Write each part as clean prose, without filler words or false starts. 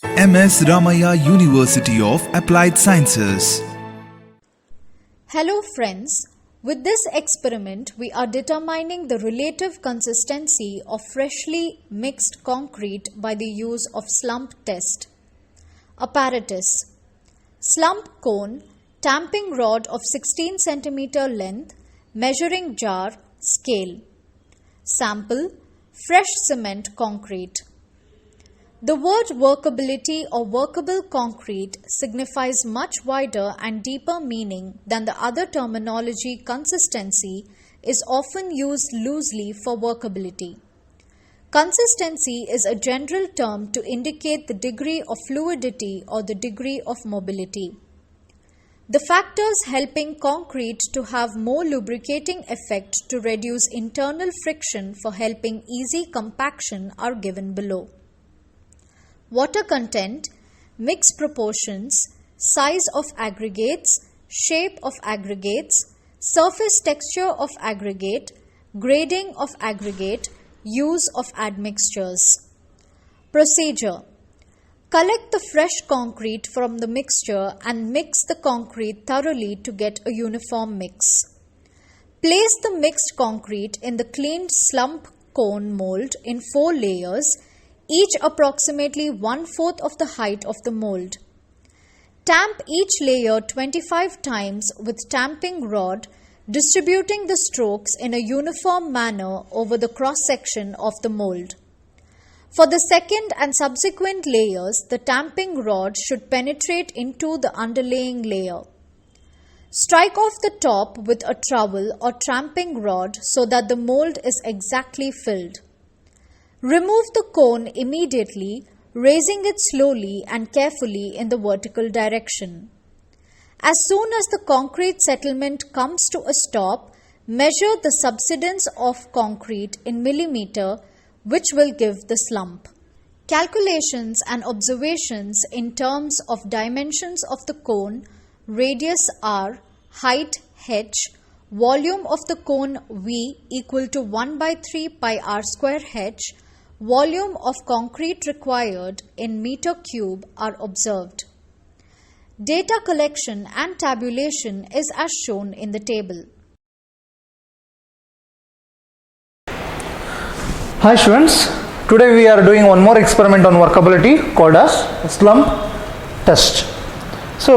MS Ramaya University of Applied Sciences. Hello friends, with this experiment we are determining the relative consistency of freshly mixed concrete by the use of slump test. Apparatus: slump cone, tamping rod of 16 cm length, measuring jar, scale. Sample: fresh cement concrete. The word workability or workable concrete signifies much wider and deeper meaning than the other terminology. Consistency is often used loosely for workability. Consistency is a general term to indicate the degree of fluidity or the degree of mobility. The factors helping concrete to have more lubricating effect to reduce internal friction for helping easy compaction are given below. Water content, mix proportions, size of aggregates, shape of aggregates, surface texture of aggregate, grading of aggregate, use of admixtures. Procedure: collect the fresh concrete from the mixture and mix the concrete thoroughly to get a uniform mix. Place the mixed concrete in the cleaned slump cone mold in 4 layers, each approximately 1/4 of the height of the mold. Tamp each layer 25 times with tamping rod, distributing the strokes in a uniform manner over the cross-section of the mold. For the second and subsequent layers, the tamping rod should penetrate into the underlaying layer. Strike off the top with a trowel or tramping rod so that the mold is exactly filled. Remove the cone immediately, raising it slowly and carefully in the vertical direction. As soon as the concrete settlement comes to a stop, measure the subsidence of concrete in millimeter, which will give the slump. Calculations and observations in terms of dimensions of the cone, radius r, height h, volume of the cone V equal to 1/3 pi r square h, volume of concrete required in meter cube are observed. Data collection and tabulation is as shown in the table. Hi students, today we are doing one more experiment on workability called as slump test. So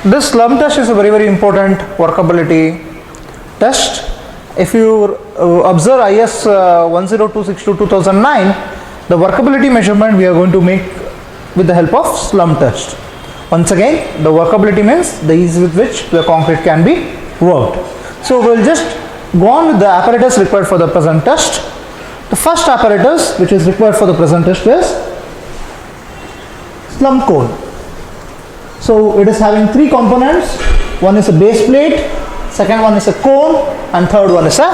this slump test is a very important workability test. If you observe IS 10262/2009, the workability measurement we are going to make with the help of slump test. Once again, the workability means the ease with which the concrete can be worked. So we will just go on with the apparatus required for the present test. The first apparatus which is required for the present test is slump cone. So it is having 3 components. One is a base plate, second one is a cone, and third one is a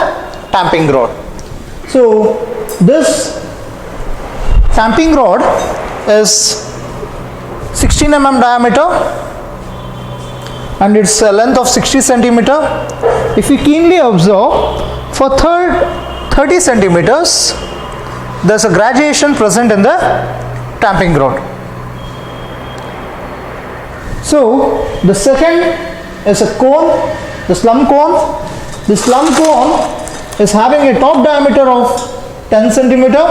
tamping rod. So this tamping rod is 16 mm diameter and its length of 60 cm. If we keenly observe, for 30 centimeters there is a graduation present in the tamping rod. So the second is a cone, the slump cone. The slump cone is having a top diameter of 10 centimeter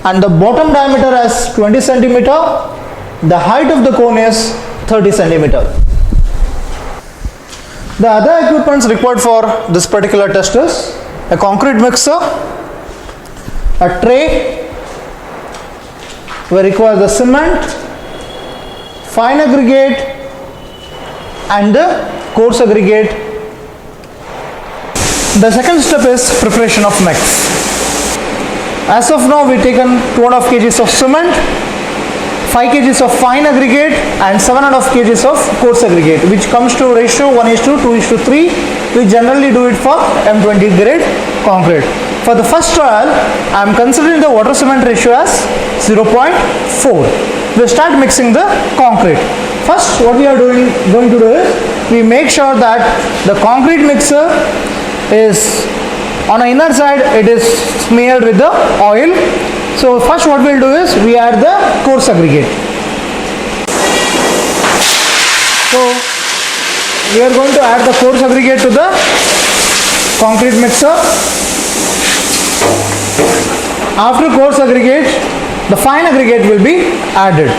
and the bottom diameter as 20 centimeter. The height of the cone is 30 centimeter. The other equipments required for this particular test is a concrete mixer, a tray, we require the cement, fine aggregate and the coarse aggregate. The second step is preparation of mix. As of now, we taken 2.5 kgs of cement, 5 kgs of fine aggregate and 7.5 kgs of coarse aggregate, which comes to ratio 1:2:3. We generally do it for M20 grade concrete. For the first trial, I am considering the water cement ratio as 0.4. We start mixing the concrete. First, what we are going to do is we make sure that the concrete mixer is on the inner side, it is smeared with the oil. So first what we'll do is we add the coarse aggregate. So we are going to add the coarse aggregate to the concrete mixer. After coarse aggregate, the fine aggregate will be added.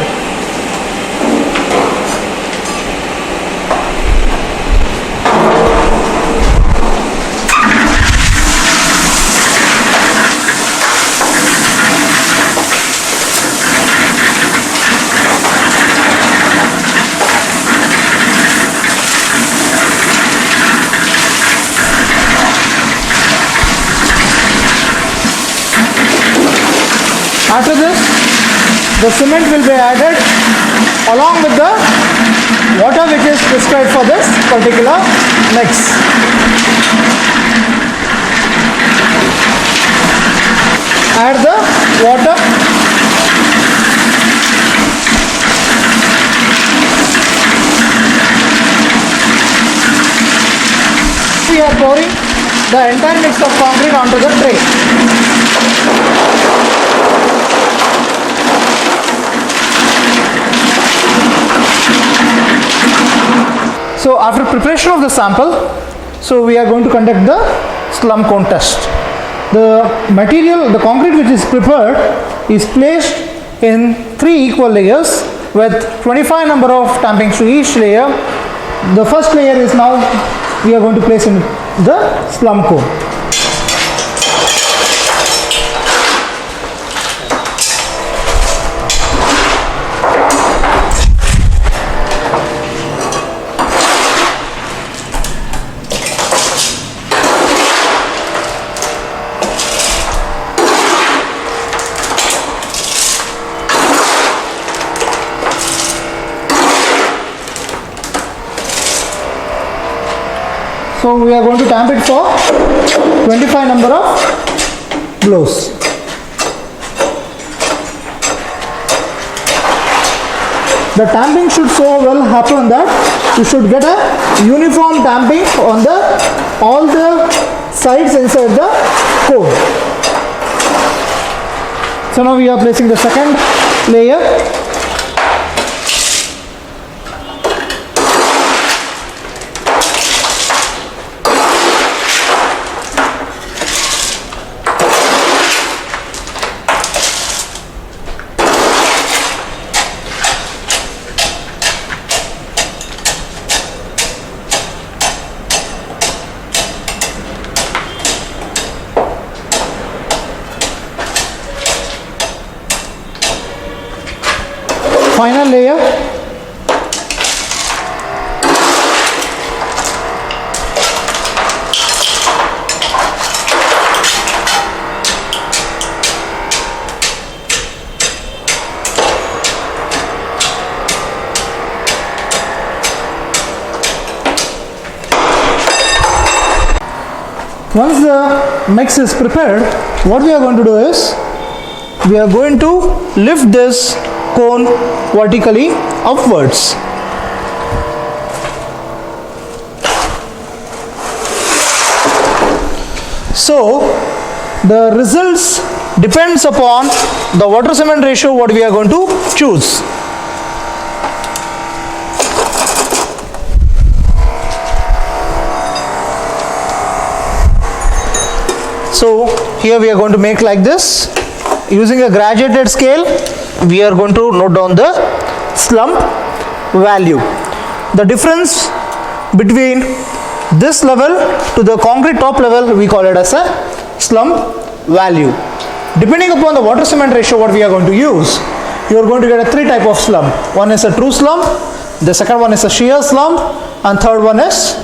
After this, the cement will be added along with the water which is prescribed for this particular mix. Add the water. We are pouring the entire mix of concrete onto the tray. So after preparation of the sample, so we are going to conduct the slump cone test. The material, the concrete which is prepared is placed in 3 equal layers with 25 number of tampings to each layer. The first layer is now we are going to place in the slump cone. So we are going to tamp it for 25 number of blows. The tamping should so well happen that you should get a uniform tamping on all the sides inside the cone. So now we are placing the second layer. Final layer. Once the mix is prepared, what we are going to do is we are going to lift this cone vertically upwards. So the results depends upon the water cement ratio what we are going to choose. So here we are going to make like this. Using a graduated scale, we are going to note down the slump value. The difference between this level to the concrete top level, we call it as a slump value. Depending upon the water cement ratio what we are going to use, you are going to get a 3 type of slump. One is a true slump, the second one is a shear slump, and third one is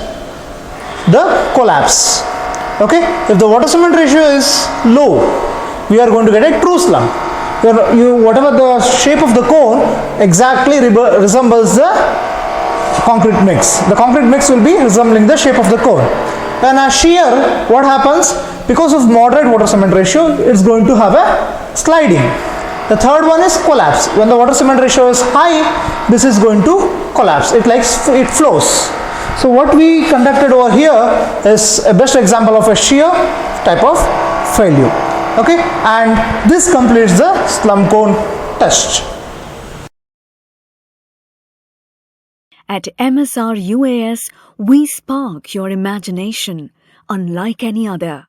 the collapse. Okay, if the water cement ratio is low, we are going to get a true slump. Whatever the shape of the cone exactly resembles the concrete mix. The concrete mix will be resembling the shape of the cone. And as shear, what happens? Because of moderate water cement ratio, it's going to have a sliding. The third one is collapse. When the water cement ratio is high, this is going to collapse. It flows. So what we conducted over here is a best example of a shear type of failure. Okay, and this completes the slump cone test. At MSR UAS, we spark your imagination unlike any other.